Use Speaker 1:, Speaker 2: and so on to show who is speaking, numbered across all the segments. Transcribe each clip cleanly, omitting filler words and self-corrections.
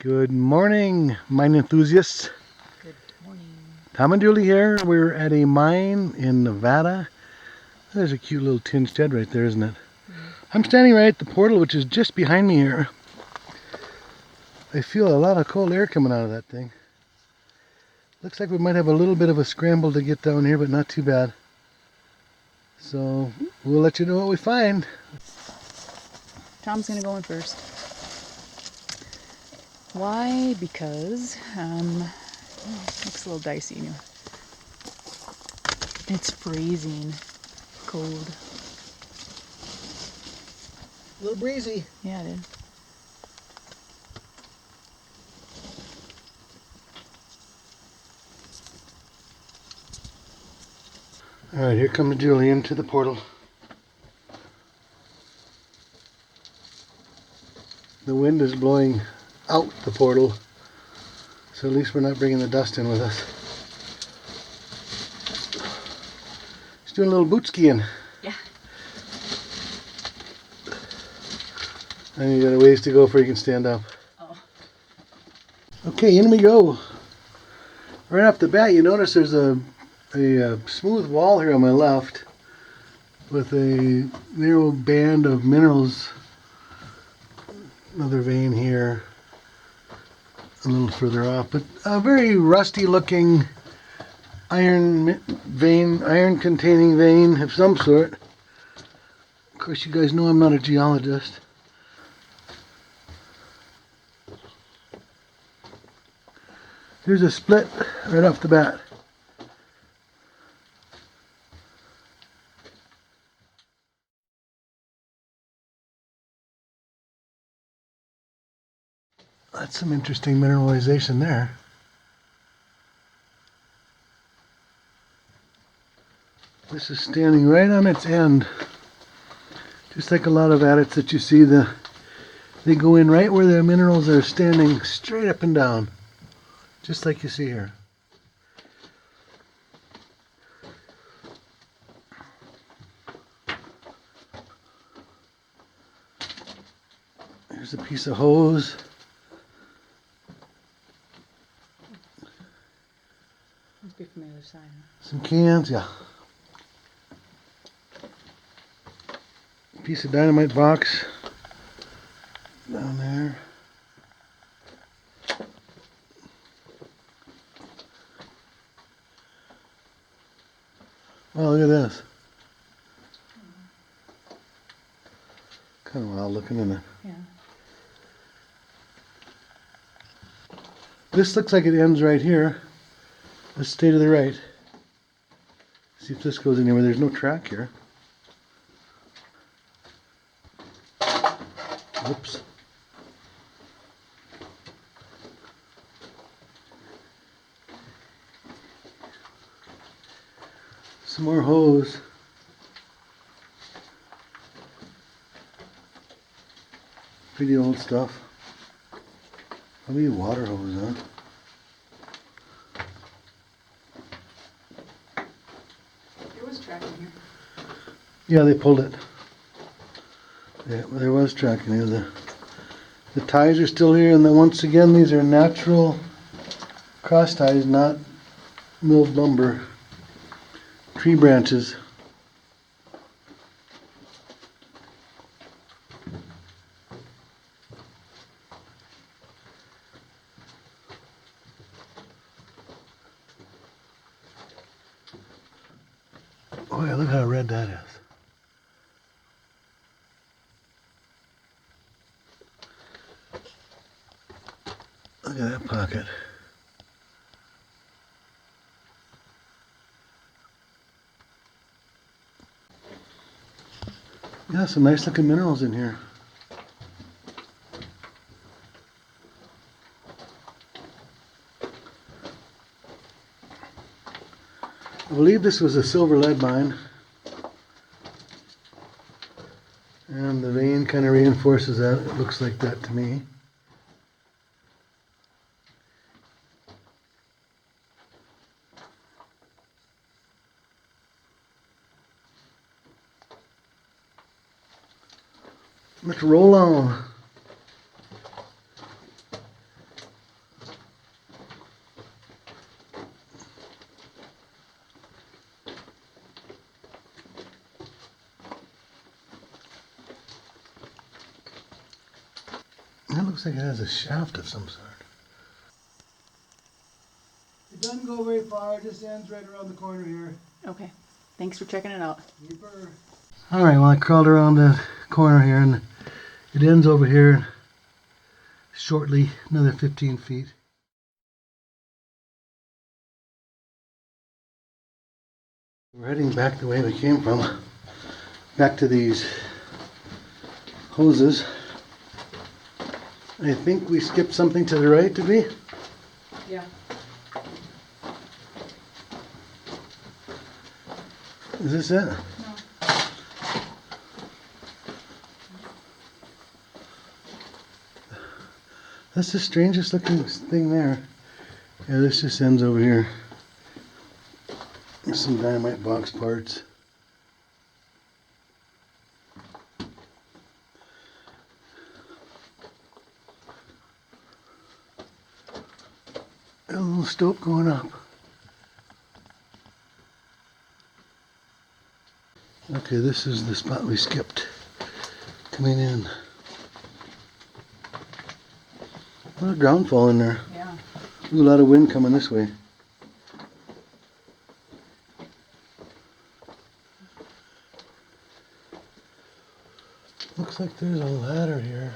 Speaker 1: Good morning, mine enthusiasts.
Speaker 2: Good morning.
Speaker 1: Tom and Julie here. We're at a mine in Nevada. There's a cute little tin shed right there, isn't it? I'm standing right at the portal, which is just behind me here. I feel a lot of cold air coming out of that thing. Looks like we might have a little bit of a scramble to get down here, but not too bad. So we'll let you know what we find.
Speaker 2: Tom's gonna go in first. Why? Because looks a little dicey anyway. It's freezing cold.
Speaker 1: A little breezy.
Speaker 2: Yeah, it is.
Speaker 1: Alright, here comes Julie into the portal. The wind is blowing out the portal, so at least we're not bringing the dust in with us. She's doing a little boot skiing.
Speaker 2: Yeah.
Speaker 1: And you got a ways to go before you can stand up.
Speaker 2: Oh.
Speaker 1: Okay, in we go. Right off the bat, you notice there's a smooth wall here on my left with a narrow band of minerals. Another vein here, a little further off, but a very rusty looking iron vein, iron containing vein of some sort. Of course, you guys know I'm not a geologist. Here's a split right off the bat. That's some interesting mineralization there. This is standing right on its end. Just like a lot of adits that you see, they go in right where the minerals are standing straight up and down. Just like you see here. Here's a piece of hose.
Speaker 2: Must be from the other side.
Speaker 1: Some cans, yeah. Piece of dynamite box down there. Oh, look at this. Kind of wild looking, isn't it?
Speaker 2: Yeah.
Speaker 1: This looks like it ends right here. Let's stay to the right. See if this goes anywhere. There's no track here. Whoops. Some more hose. Pretty old stuff. Probably a water hose, huh?
Speaker 2: There was track in here.
Speaker 1: Yeah, they pulled it. Yeah, there was tracking here. The ties are still here, and then once again, these are natural cross ties, not milled lumber. Tree branches. Oh yeah, look how red that is. Look at that pocket. Yeah, some nice looking minerals in here. I believe this was a silver lead mine. And the vein kind of reinforces that. It looks like that to me. Let's roll on. looks like it has a shaft of some sort. It doesn't go very far, it just ends right around the corner here.
Speaker 2: Okay. Thanks for checking it out.
Speaker 1: Alright, well I crawled around the corner here and it ends over here shortly, another 15 feet. We're heading back the way we came from, back to these hoses. I think we skipped something to the right, did we?
Speaker 2: Yeah.
Speaker 1: Is this it?
Speaker 2: No.
Speaker 1: That's the strangest looking thing there. Yeah, this just ends over here. There's some dynamite box parts. A little stope going up. Okay, this is the spot we skipped coming in. A lot of ground fall in there.
Speaker 2: Yeah.
Speaker 1: Ooh, a lot of wind coming this way. Looks like there's a ladder here.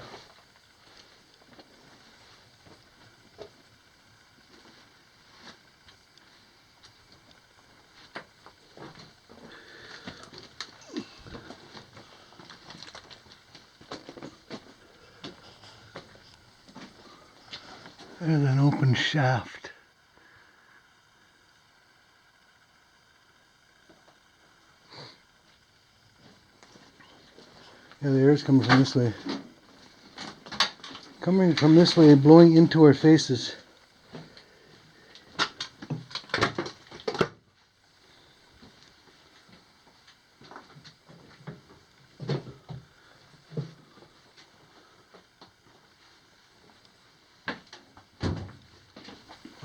Speaker 1: There's an open shaft. Yeah, the air's coming from this way. Coming from this way, blowing into our faces.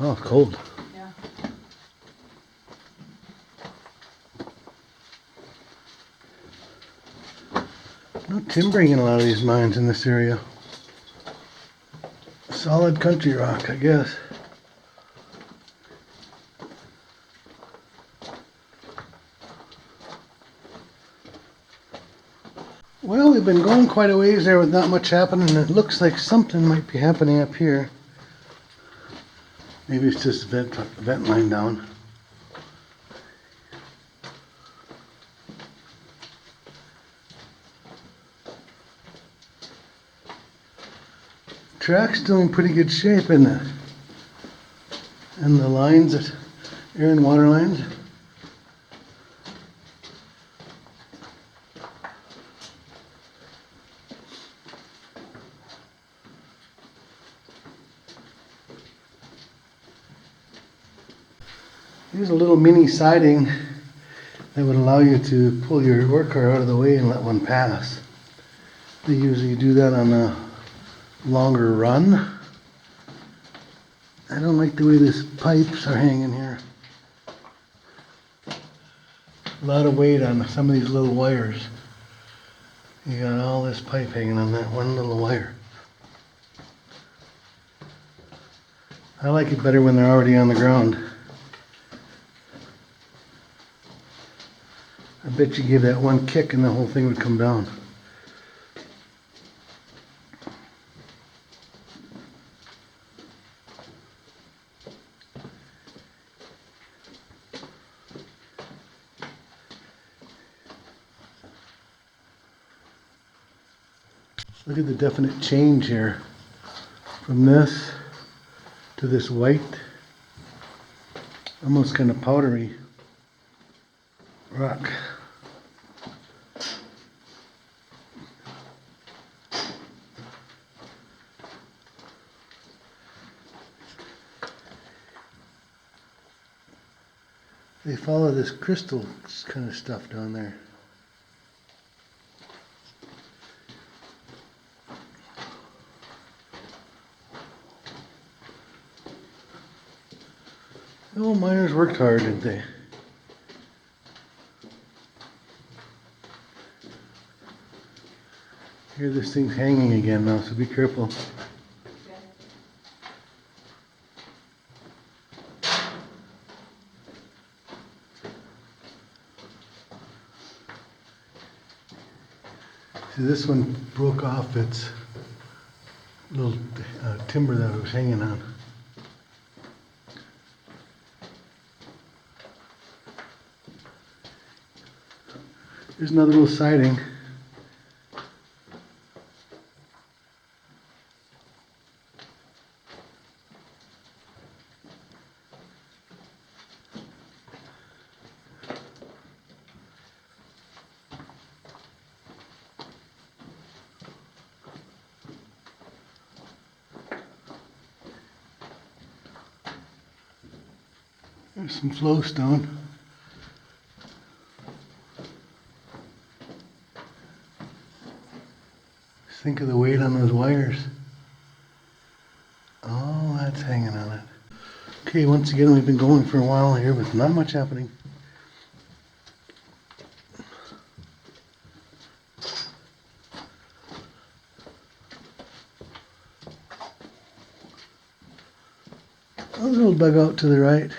Speaker 1: Oh, it's cold.
Speaker 2: Yeah.
Speaker 1: No timbering in a lot of these mines in this area. Solid country rock, I guess. Well, we've been going quite a ways there with not much happening, and it looks like something might be happening up here. Maybe it's just a vent line down. Track's still in pretty good shape, isn't it? And the lines, air and water lines. Here's a little mini siding that would allow you to pull your ore car out of the way and let one pass. They usually do that on a longer run. I don't like the way these pipes are hanging here. A lot of weight on some of these little wires. You got all this pipe hanging on that one little wire. I like it better when they're already on the ground. I bet you give that one kick and the whole thing would come down. Look at the definite change here from this to this white, almost kind of powdery rock. They follow this crystal kind of stuff down there. The old miners worked hard, didn't they? Here this thing's hanging again now, so be careful. See, this one broke off its little timber that it was hanging on. There's another little siding. There's some flowstone. Just think of the weight on those wires. Oh, that's hanging on it. Okay, once again, we've been going for a while here with not much happening. A little bug out to the right.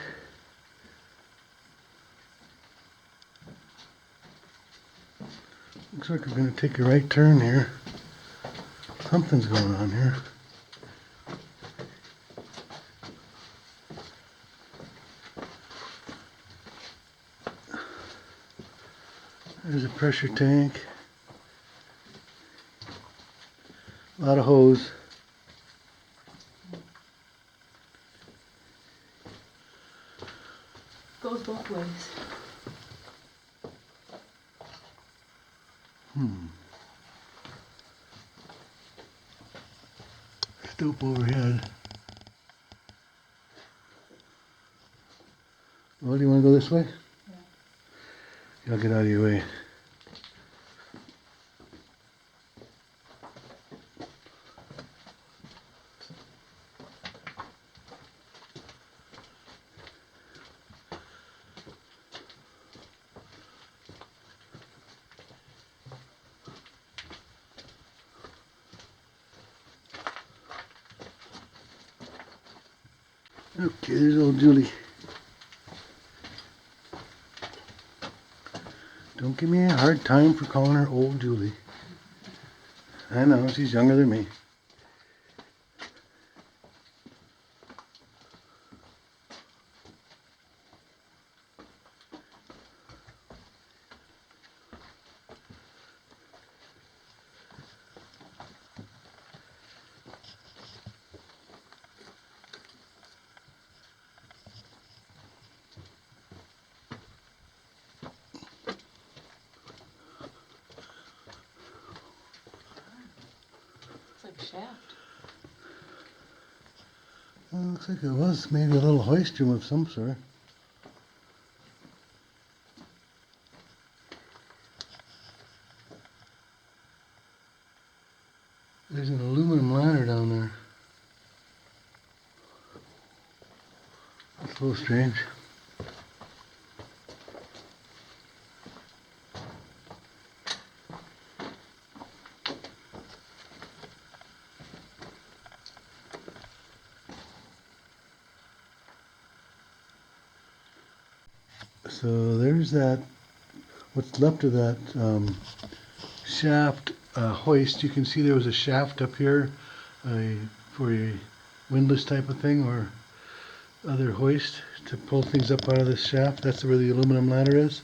Speaker 1: Looks like we're going to take a right turn here. Something's going on here. There's a pressure tank. A lot of hose.
Speaker 2: Goes both ways.
Speaker 1: Stoop overhead. Well, do you want to go this way? Yeah. I'll get out of your way. Okay, there's old Julie. Don't give me a hard time for calling her old Julie. I know, she's younger than me.
Speaker 2: It's like a shaft.
Speaker 1: Well, looks like it was maybe a little hoist room of some sort. There's an aluminum ladder down there. That's a little strange. So there's that, what's left of that shaft hoist. You can see there was a shaft up here for a windlass type of thing or other hoist to pull things up out of this shaft. That's where the aluminum ladder is.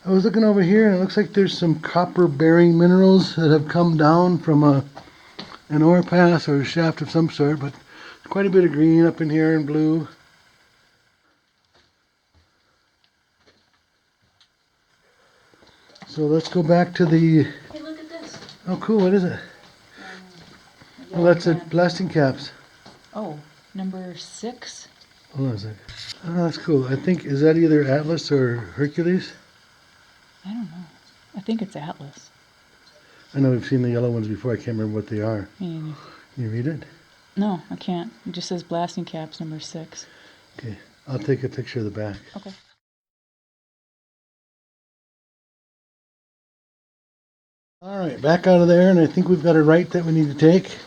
Speaker 1: I was looking over here and it looks like there's some copper bearing minerals that have come down from an ore pass or a shaft of some sort, but quite a bit of green up in here and blue. So let's go back to the...
Speaker 2: Hey, look at this.
Speaker 1: Oh cool, what is it? Oh, that's a blasting caps.
Speaker 2: Oh, number 6?
Speaker 1: Hold on a sec. Oh, that's cool. I think, is that either Atlas or Hercules?
Speaker 2: I don't know. I think it's Atlas.
Speaker 1: I know we've seen the yellow ones before. I can't remember what they are.
Speaker 2: And
Speaker 1: Can you read it?
Speaker 2: no, I can't. It just says blasting caps number 6.
Speaker 1: Okay, I'll take a picture of the back.
Speaker 2: Okay.
Speaker 1: All right, back out of there, and I think we've got a right that we need to take.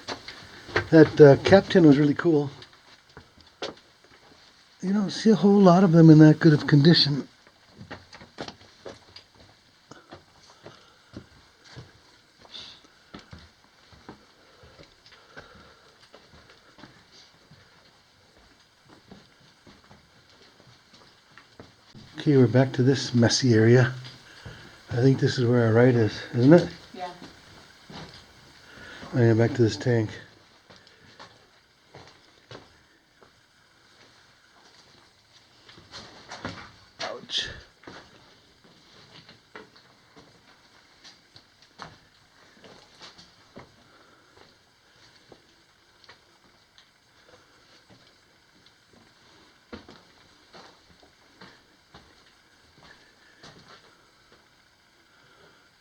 Speaker 1: That cap tin was really cool. You don't see a whole lot of them in that good of condition. Okay, we're back to this messy area. I think this is where our right is, isn't it?
Speaker 2: Yeah.
Speaker 1: Oh yeah, back to this tank. Ouch.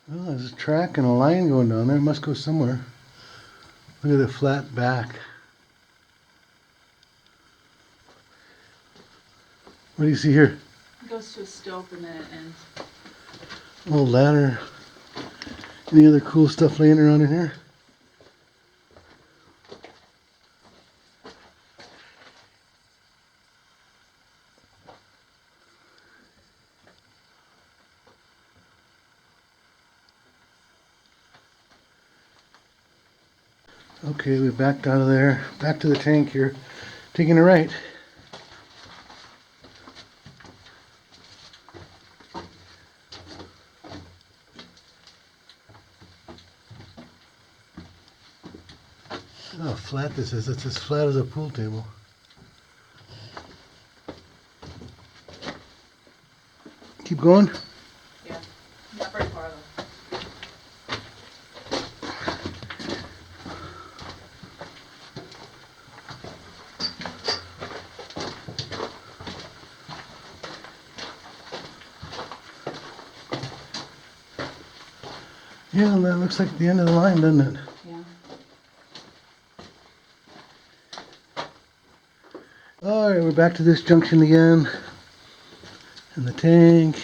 Speaker 1: Well, there's a track and a line going down there. It must go somewhere. Look at the flat back. What do you see here?
Speaker 2: It goes to a stope and then it ends.
Speaker 1: Old ladder. Any other cool stuff laying around in here? Okay, we backed out of there. Back to the tank here. Taking a right. Look how flat this is. It's as flat as a pool table. Keep going.
Speaker 2: Yeah. Not very far though.
Speaker 1: Yeah, that looks like the end of the line, doesn't it?
Speaker 2: Yeah.
Speaker 1: Alright, we're back to this junction again. And the tank.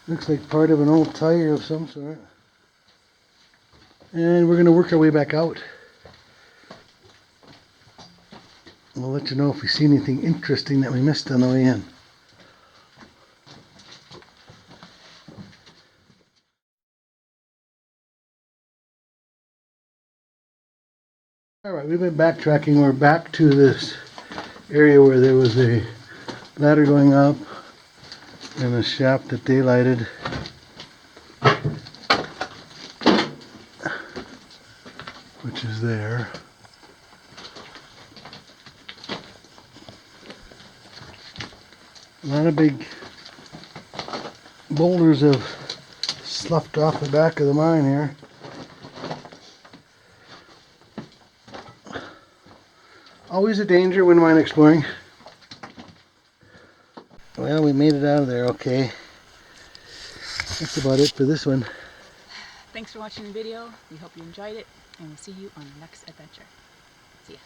Speaker 1: Looks like part of an old tire of some sort. And we're going to work our way back out. We'll let you know if we see anything interesting that we missed on the way in. Alright, we've been backtracking. We're back to this area where there was a ladder going up and a shaft that daylighted. Which is there. A lot of big boulders have sloughed off the back of the mine here. Always a danger when mine exploring. Well, we made it out of there okay. That's about it for this one.
Speaker 2: Thanks for watching the video. We hope you enjoyed it, and we'll see you on the next adventure. See ya.